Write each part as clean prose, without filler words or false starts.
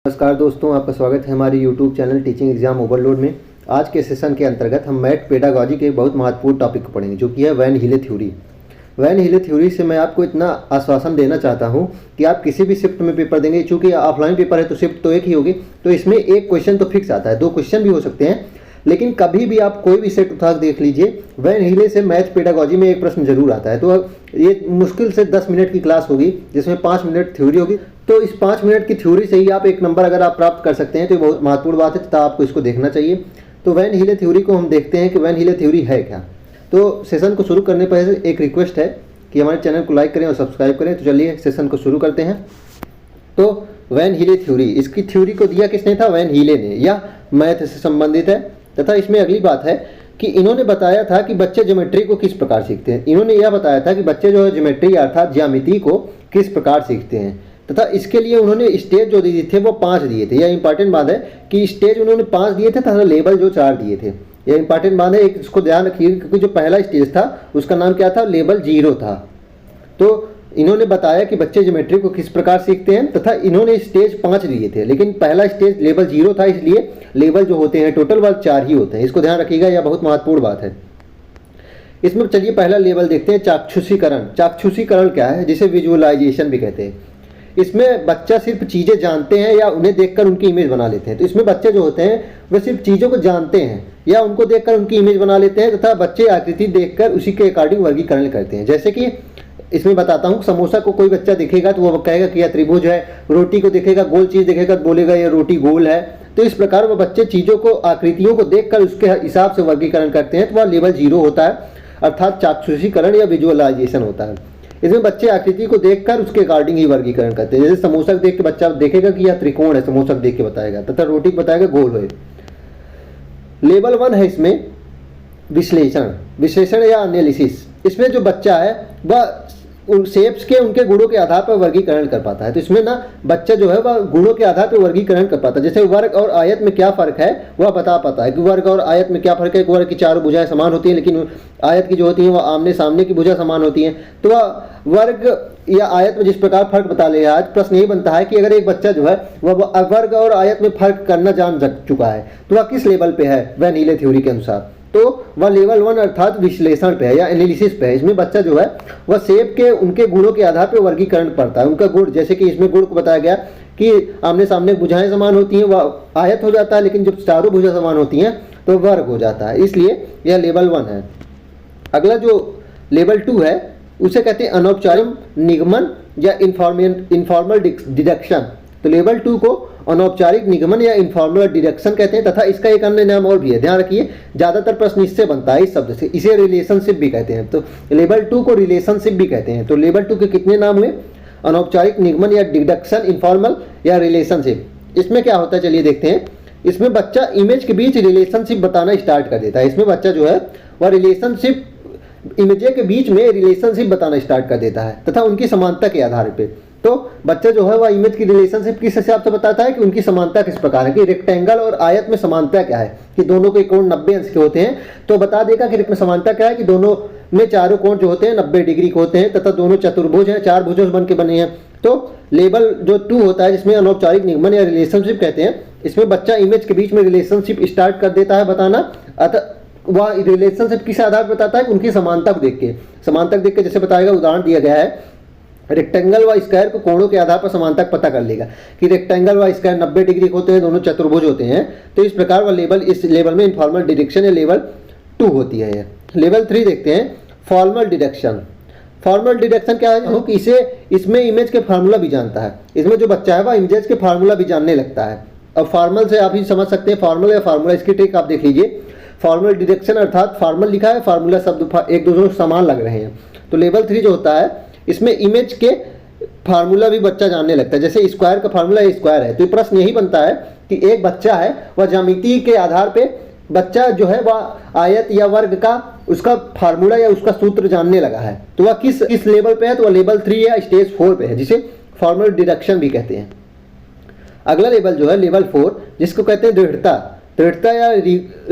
नमस्कार दोस्तों, आपका स्वागत है हमारे YouTube channel teaching exam overload में। आज के सेशन के अंतर्गत हम मैथ पेडागॉजी के बहुत महत्वपूर्ण टॉपिक को पढ़ेंगे, जो कि है van Hiele theory. Van Hiele theory से मैं आपको इतना आश्वासन देना चाहता हूं कि आप किसी भी शिफ्ट में पेपर देंगे, चूंकि ऑफलाइन पेपर है तो शिफ्ट तो एक ही होगी, तो इसमें एक क्वेश्चन तो फिक्स आता है, 2 क्वेश्चन भी हो सकते हैं, लेकिन कभी भी आप कोई भी सेट उठा देख लीजिए, वैन हीले से मैथ पेडागॉजी में एक प्रश्न जरूर आता है। तो ये मुश्किल से 10 मिनट की क्लास होगी, जिसमें 5 मिनट थ्योरी होगी। तो इस 5 मिनट की थ्योरी से ही आप 1 नंबर अगर आप प्राप्त कर सकते हैं तो ये बहुत महत्वपूर्ण बात है, तथा आपको इसको देखना चाहिए। तो वैन हीले थ्योरी को हम देखते हैं कि वैन हीले थ्योरी है क्या। तो सेशन को शुरू करने पहले एक रिक्वेस्ट है कि हमारे चैनल को लाइक करें और सब्सक्राइब करें। तो चलिए सेशन को शुरू करते हैं। तो वैन हीले थ्योरी, इसकी थ्योरी को दिया किसने था? वैन हीले ने। यह मैथ से संबंधित है, तथा इसमें अगली बात है कि इन्होंने बताया था कि बच्चे ज्योमेट्री को किस प्रकार सीखते हैं। इन्होंने यह बताया था कि बच्चे जो है ज्योमेट्री अर्थात ज्यामिति को किस प्रकार सीखते हैं, तथा इसके लिए उन्होंने स्टेज जो दिए थे वो 5 दिए थे। यह इंपॉर्टेंट बात है कि स्टेज उन्होंने 5 दिए थे, तथा लेवल जो 4 दिए थे। यह इंपॉर्टेंट बात है, एक इसको ध्यान रखिए, क्योंकि जो पहला स्टेज था उसका नाम क्या था? लेवल 0 था। तो इन्होंने बताया कि बच्चे ज्योमेट्री को किस प्रकार सीखते हैं, तथा इन्होंने स्टेज 5 दिए थे, लेकिन पहला स्टेज लेवल 0 था, इसलिए लेवल जो होते हैं टोटल वाले 4 ही होते हैं। इसको ध्यान रखिएगा, यह बहुत महत्वपूर्ण बात है। इसमें चलिए पहला लेवल देखते हैं, चाक्षुषीकरण। चाक्षुषीकरण क्या है? जिसे विजुअलाइजेशन भी कहते हैं। इसमें बच्चा सिर्फ चीज़ें जानते हैं या उन्हें देखकर उनकी इमेज बना लेते हैं। तो इसमें बच्चे जो होते हैं वे सिर्फ चीज़ों को जानते हैं या उनको देखकर उनकी इमेज बना लेते हैं, तथा बच्चे आकृति देखकर उसी के अकॉर्डिंग वर्गीकरण करते हैं। जैसे कि इसमें बताता हूँ, समोसा को कोई बच्चा दिखेगा तो वो कहेगा कि यह त्रिभुज है, रोटी को देखेगा, गोल चीज़ देखेगा तो बोलेगा यह रोटी गोल है। तो इस प्रकार वो बच्चे चीज़ों को, आकृतियों को देखकर उसके हिसाब से वर्गीकरण करते हैं, तो वह लेवल 0 होता है, अर्थात चाक्षुषीकरण या विजुअलाइजेशन होता है। इसमें बच्चे आकृति को देखकर उसके अकॉर्डिंग ही वर्गीकरण करते हैं। जैसे समोसा देख के बच्चा देखेगा कि यह त्रिकोण है, समोसा देख के बताएगा, तथा रोटी को बताएगा गोल है। लेवल 1 है इसमें विश्लेषण या एनालिसिस। इसमें जो बच्चा है वह उन शेप्स के उनके गुणों के आधार पर वर्गीकरण कर पाता है। तो इसमें ना बच्चा जो है वह गुणों के आधार पर वर्गीकरण कर पाता है। जैसे वर्ग और आयत में क्या फर्क है वह बता पाता है कि वर्ग और आयत में क्या फर्क है। वर्ग की चारों भुजाएं समान होती हैं, लेकिन आयत की जो होती है वह आमने सामने की भुजा समान होती हैं। तो वह वर्ग या आयत में जिस प्रकार फर्क बता ले, आज प्रश्न यही बनता है कि अगर एक बच्चा जो है वह वर्ग और आयत में फर्क करना जान चुका है तो वह किस लेवल पे है वैन हीले थ्योरी के अनुसार? तो वह लेवल 1 अर्थात विश्लेषण पे है या एनालिसिस पे है। इसमें बच्चा जो है वह शेप के उनके गुणों के आधार पर वर्गीकरण करता है। उनका गुण, जैसे कि इसमें गुण को बताया गया कि आमने सामने भुजाएं समान होती हैं, वह आयत हो जाता है, लेकिन जब चारों भुजा समान होती हैं तो वर्ग हो जाता है। इसलिए यह लेवल 1 है। अगला जो लेवल 2 है उसे कहते हैं अनौपचारिक निगमन या इनफॉर्मल डिडक्शन। तो लेवल 2 को अनौपचारिक निगमन या इनफॉर्मल डिडक्शन कहते हैं, तथा इसका एक अन्य नाम और भी है, ध्यान रखिए, ज्यादातर प्रश्न इससे बनता है, इस शब्द से। इसे रिलेशनशिप भी कहते हैं। तो लेवल 2 को रिलेशनशिप भी कहते हैं। तो लेवल 2 के कितने नाम हुए? अनौपचारिक निगमन या डिडक्शन, इनफॉर्मल या रिलेशनशिप। इसमें क्या होता है चलिए देखते हैं। इसमें बच्चा इमेज के बीच रिलेशनशिप बताना स्टार्ट कर देता है। इसमें बच्चा जो है वह रिलेशनशिप, इमेज के बीच में रिलेशनशिप बताना स्टार्ट कर देता है, तथा उनकी समानता के आधार पे। तो बच्चा जो है वह इमेज की रिलेशनशिप किस हिसाब से बताता है कि उनकी समानता किस प्रकार है, कि रेक्टेंगल और आयत में समानता क्या है, कि दोनों के कोण 90 अंश के होते हैं। तो बता देगा कि समानता क्या है, कि दोनों में चारों कोण जो होते हैं 90 डिग्री के होते हैं, तथा दोनों चतुर्भुज हैं, 4 भुजों बन के बने हैं। तो लेवल जो 2 होता है, जिसमें अनौपचारिक निगमन या रिलेशनशिप कहते हैं, इसमें बच्चा इमेज के बीच में रिलेशनशिप स्टार्ट कर देता है बताना। अतः वह रिलेशनशिप किस आधार पर बताता है? कि उनकी समानता को देख के। समानता को देख के जैसे बताएगा, उदाहरण दिया गया है, रेक्टेंगल व स्क्वायर को कोणों के आधार पर समानता पता कर लेगा कि रेक्टेंगल व स्क्वायर 90 डिग्री होते हैं, दोनों चतुर्भुज होते हैं। तो इस प्रकार वह लेवल, इस लेवल में इनफॉर्मल डिडक्शन या लेवल 2 होती है। लेवल 3 देखते हैं, फॉर्मल डिडक्शन। फॉर्मल डिडक्शन क्या है? कि इसमें इमेज के फार्मूला भी जानता है। इसमें जो बच्चा है वह इमेज के फार्मूला भी जानने लगता है। अब फॉर्मल से आप ही समझ सकते हैं, फॉर्मल या फार्मूला, इसकी ट्रिक आप देख लीजिए। फॉर्मल डिडक्शन अर्थात फॉर्मल लिखा है, फार्मूला शब्द एक दूसरे को समान लग रहे हैं। तो लेवल 3 जो होता है, इसमें इमेज के फार्मूला भी बच्चा जानने लगता है। जैसे स्क्वायर का फार्मूला स्क्वायर है, तो ये प्रश्न यही बनता है कि एक बच्चा है वह ज्यामिति के आधार पे बच्चा जो है वह आयत या वर्ग का उसका फार्मूला या उसका सूत्र जानने लगा है। तो वह किस लेवल पे है? तो वह लेवल 3 या स्टेज 4 पे है, जिसे फॉर्मल डिडक्शन भी कहते हैं। अगला लेवल जो है लेवल 4, जिसको कहते हैं दृढ़ता या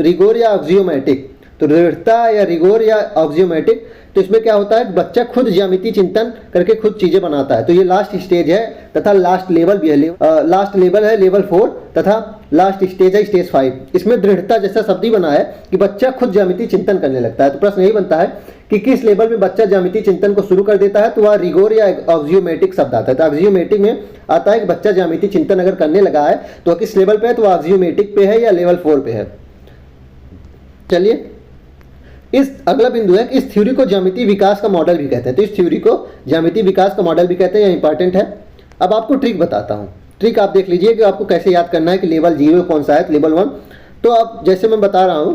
रिगोर या एक्सियोमेटिक। तो दृढ़ता या रिगोर या ऑक्सियोमेट्रिक, तो इसमें क्या होता है, बच्चा खुद ज्यामिति चिंतन करके खुद चीजें बनाता है। तो ये लास्ट स्टेज है तथा लास्ट लेवल भी है, लास्ट लेवल है लेवल 4 तथा लास्ट स्टेज है स्टेज 5। इसमें दृढ़ता जैसा शब्द ही बना है कि बच्चा खुद ज्यामिति चिंतन करने लगता है। तो प्रश्न यही बनता है कि किस लेवल में बच्चा ज्यामिति चिंतन को शुरू कर देता है, तो वह रिगोर या ऑक्सियोमेट्रिक शब्द आता है। तो ऑक्सियोमेट्रिक में आता है कि बच्चा ज्यामिति चिंतन अगर करने लगा है तो किस लेवल पे है, तो ऑक्सियोमेट्रिक पे है या लेवल 4 पे है। चलिए, इस अगला बिंदु है कि इस थ्योरी को ज्यामिति विकास का मॉडल भी कहते हैं। तो इस थ्योरी को ज्यामिति विकास का मॉडल भी कहते हैं, यह इंपॉर्टेंट है। अब आपको ट्रिक बताता हूं। ट्रिक आप देख लीजिए कि आपको कैसे याद करना है कि लेवल 0 कौन सा है, लेवल 1। तो आप जैसे मैं बता रहा हूं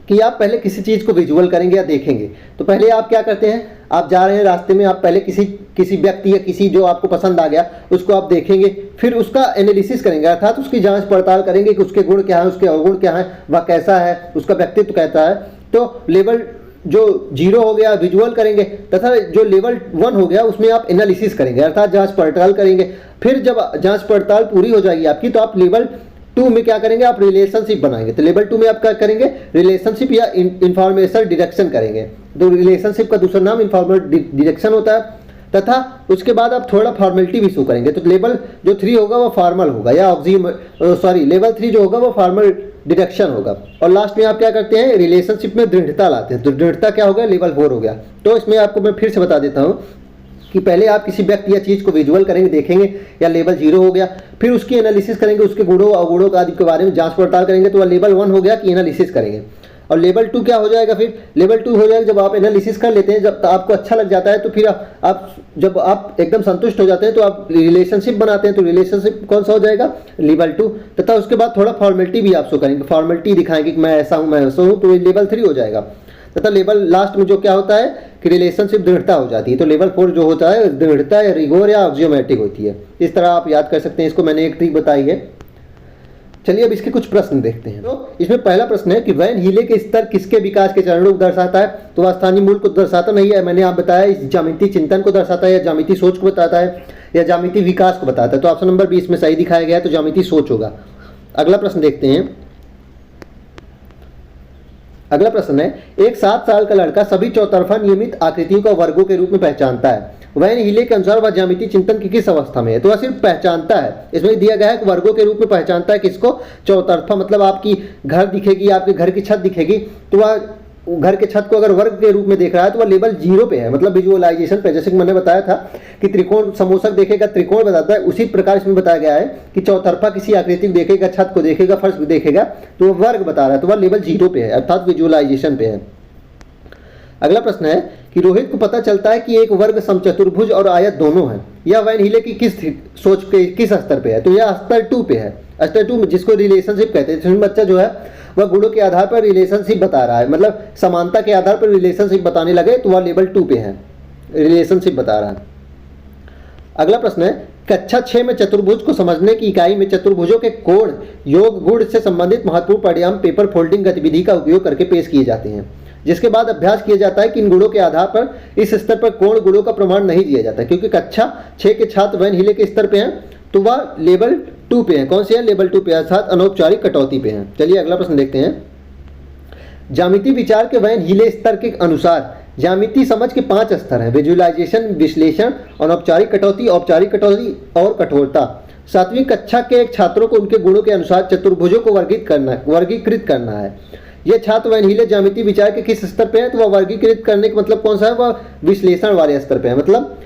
कि आप पहले किसी चीज को विजुअल करेंगे या देखेंगे। तो पहले आप क्या करते हैं, आप जा रहे हैं रास्ते में, आप पहले किसी व्यक्ति या किसी जो आपको पसंद आ गया उसको आप देखेंगे, फिर उसका एनालिसिस करेंगे, अर्थात उसकी जांच पड़ताल करेंगे कि उसके गुण क्या है, उसके अवगुण क्या है, वह कैसा है, उसका व्यक्तित्व कैसा है। तो लेवल जो 0 हो गया विजुअल करेंगे, तथा जो लेवल 1 हो गया उसमें आप एनालिसिस करेंगे, अर्थात जांच पड़ताल करेंगे। फिर जब जांच पड़ताल पूरी हो जाएगी आपकी, तो आप लेवल 2 में क्या करेंगे, आप रिलेशनशिप बनाएंगे। तो लेवल 2 में आप क्या करेंगे, रिलेशनशिप या इंफॉर्मेशन डिडक्शन करेंगे। तो रिलेशनशिप का दूसरा नाम इंफॉर्मेशन डिडक्शन होता है। तथा उसके बाद आप थोड़ा फॉर्मेलिटी भी शो करेंगे। तो लेवल जो 3 होगा वो फॉर्मल होगा या लेवल 3 जो होगा वो फॉर्मल डिडक्शन होगा। और लास्ट में आप क्या करते हैं, रिलेशनशिप में दृढ़ता लाते हैं। तो दृढ़ता क्या हो गया, लेवल 4 हो गया। तो इसमें आपको मैं फिर से बता देता हूँ कि पहले आप किसी व्यक्ति या चीज को विजुअल करेंगे, देखेंगे, या लेवल 0 हो गया। फिर उसकी एनालिसिस करेंगे, उसके गुणों अवगुणों आदि के बारे में जांच पड़ताल करेंगे, तो वह लेवल 1 हो गया कि एनालिसिस करेंगे। और लेवल 2 क्या हो जाएगा, फिर लेवल 2 हो जाएगा जब आप एनालिसिस कर लेते हैं, जब आपको अच्छा लग जाता है, तो फिर आप जब आप एकदम संतुष्ट हो जाते हैं तो आप रिलेशनशिप बनाते हैं। तो रिलेशनशिप कौन सा हो जाएगा, लेवल 2। तथा उसके बाद थोड़ा फॉर्मेलिटी भी आप शो करेंगे, फॉर्मेलिटी दिखाएंगे कि मैं ऐसा हूं, मैं वैसा हूं, तो लेवल 3 हो जाएगा। तथा लेवल लास्ट में जो क्या होता है कि रिलेशनशिप दृढ़ता हो जाती है। तो लेवल 4 जो होता है दृढ़ता या रिगोर या ऑक्सियोमेट्रिक होती है। इस तरह आप याद कर सकते हैं, इसको मैंने एक ट्रिक बताई है। चलिए अब इसके कुछ प्रश्न देखते हैं। तो इसमें पहला प्रश्न है कि वैन हीले के स्तर किसके विकास के चरणों को दर्शाता है, तो वह स्थानीय मूल को दर्शाता नहीं है, मैंने आप बताया, इस ज्यामिति चिंतन को दर्शाता है, या ज्यामिति सोच को बताता है, या ज्यामिति विकास को बताता है। तो ऑप्शन नंबर 20 में सही दिखाया गया है, तो ज्यामिति सोच होगा। अगला प्रश्न देखते हैं। अगला प्रश्न है, एक 7 साल का लड़का सभी चौतरफा नियमित आकृतियों को वर्गों के रूप में पहचानता है। वैन हीले के अनुसार वह ज्यामिति चिंतन की किस अवस्था में है, तो वह सिर्फ पहचानता है। इसमें दिया गया है कि वर्गों के रूप में पहचानता है किसको, चौतरफा, मतलब आपकी घर दिखेगी, आपके घर की छत दिखेगी, तो वह घर के छत को अगर वर्ग के रूप में देख रहा है तो वह लेवल 0 पे है, मतलब विजुअलाइजेशन पे। जैसे कि मैंने बताया था कि त्रिकोण समोसक देखेगा त्रिकोण बताता है, उसी प्रकार इसमें बताया गया है कि चौतरफा किसी आकृति को देखेगा, छत को देखेगा, फर्श को देखेगा, तो वह वर्ग बता रहा है, तो वह लेवल 0 पे है, अर्थात विजुअलाइजेशन पे है। अगला प्रश्न है कि रोहित को पता चलता है कि एक वर्ग समचतुर्भुज और आयत दोनों है। यह वैन हीले की किस सोच के किस स्तर पे है, तो यह स्तर 2 पे है। स्तर 2 जिसको रिलेशनशिप कहते हैं, जिसमें बच्चा जो है वह गुणों के आधार पर रिलेशनशिप बता रहा है, मतलब समानता के आधार पर रिलेशनशिप बताने लगे, तो वह लेवल 2 पे है, रिलेशनशिप बता रहा है। अगला प्रश्न है, कक्षा 6 में चतुर्भुज को समझने की इकाई में चतुर्भुजों के कोण योग गुण से संबंधित महत्वपूर्ण परिणाम पेपर फोल्डिंग गतिविधि का उपयोग करके पेश किए जाते हैं, जिसके बाद अभ्यास किया जाता है कि इन गुणों के आधार पर इस स्तर पर कोण गुणों का प्रमाण नहीं दिया जाता, क्योंकि कक्षा 6 के छात्र वैन हीले के स्तर पे हैं, तो वह लेवल 2 पे है। कौन से है, लेवल 2 पे, अर्थात अनौपचारिक कटौती पे है। चलिए अगला प्रश्न देखते हैं। ज्यामिति विचार के वैन हीले स्तर के अनुसार ज्यामिति समझ के 5 स्तर हैं, विजुअलाइजेशन, विश्लेषण, अनौपचारिक कटौती, औपचारिक कटौती और कठोरता। 7वीं कक्षा के एक छात्रों को उनके गुणों के अनुसार चतुर्भुजों को वर्गीकृत करना है। यह छात्र वैन हीले ज्यामिति विचार के किस स्तर पे है, तो वह वर्गीकृत करने का मतलब कौन सा है, वह विश्लेषण वाले स्तर पे है, मतलब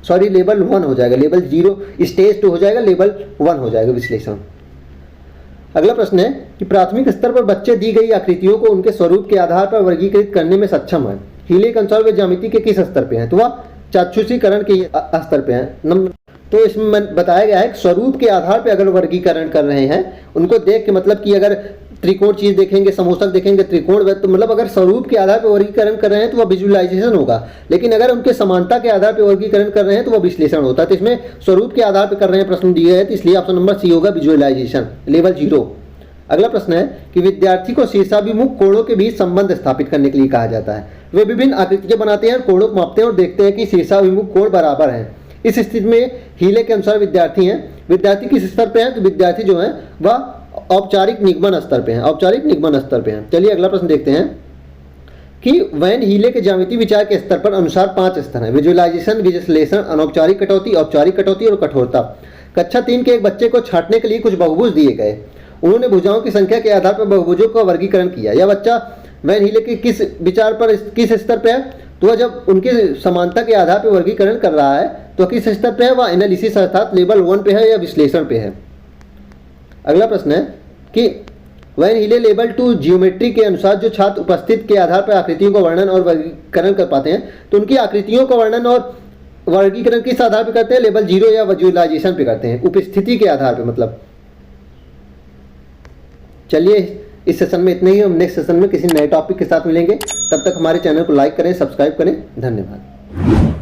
लेवल 1 हो जाएगा, लेवल 0 स्टेज 2 हो जाएगा, लेवल 1 हो जाएगा विश्लेषण। अगला प्रश्न है कि प्राथमिक स्तर पर बच्चे दी गई आकृतियों को उनके स्वरूप के आधार पर वर्गीकृत करने में सक्षम है। हीले के अनुसार वे ज्यामिति के किस स्तर पे हैं, तो वह चाक्षुषीकरण के स्तर पे हैं। तो इसमें बताया गया है कि स्वरूप के आधार पर अगर वर्गीकरण कर रहे हैं, उनको देख के, मतलब कि अगर त्रिकोण चीज देखेंगे, समोसक देखेंगे, त्रिकोण, तो मतलब अगर स्वरूप के आधार पर वर्गीकरण कर रहे हैं तो वह विजुअलाइजेशन होगा, लेकिन अगर उनके समानता के आधार पर वर्गीकरण कर रहे हैं तो वह विश्लेषण होता है। तो इसमें स्वरूप के आधार पर कर रहे हैं, प्रश्न दिए हैं, तो इसलिए ऑप्शन नंबर सी होगा, विजुअलाइजेशन, लेवल 0। अगला प्रश्न है कि विद्यार्थी को शीर्षाभिमुख कोणों के बीच संबंध स्थापित करने के लिए कहा जाता है। वे विभिन्न आकृतियां बनाते हैं, कोणों को मापते हैं और देखते हैं कि शीर्षाभिमुख कोण बराबर हैं। इस स्थिति में हीले के अनुसार विद्यार्थी किस स्तर पे हैं, तो विद्यार्थी जो है वह औपचारिक निगमन स्तर पे हैं, औपचारिक निगमन स्तर पे हैं। चलिए अगला प्रश्न देखते हैं। कि वैन हीले के ज्यामितीय विचार के स्तर पर अनुसार 5 स्तर हैं: विजुअलाइजेशन, विश्लेषण, अनौपचारिक कटौती, औपचारिक कटौती और कठोरता। कक्षा 3 के एक बच्चे को छांटने के लिए कुछ बहुभुज दिए गए। उन्होंने भुजाओं की संख्या के आधार पर बहुभुजों का वर्गीकरण किया। यह बच्चा वैन हीले के किस विचार पर, किस स्तर पर है? तो वह जब उनकी समानता के आधार पर वर्गीकरण कर रहा है तो किस स्तर पर है? वह एनालिसिस अर्थात लेवल 1 पे है या विश्लेषण पे है। अगला प्रश्न है कि वैन हीले लेवल 2 जियोमेट्री के अनुसार जो छात्र उपस्थित के आधार पर आकृतियों का वर्णन और वर्गीकरण कर पाते हैं, तो उनकी आकृतियों का वर्णन और वर्गीकरण किस आधार पर करते हैं? लेवल 0 या विजुअलाइजेशन पे करते हैं, उपस्थिति के आधार पर मतलब। चलिए इस सेशन में इतना ही। हम नेक्स्ट सेशन में किसी नए टॉपिक के साथ मिलेंगे। तब तक हमारे चैनल को लाइक करें, सब्सक्राइब करें। धन्यवाद।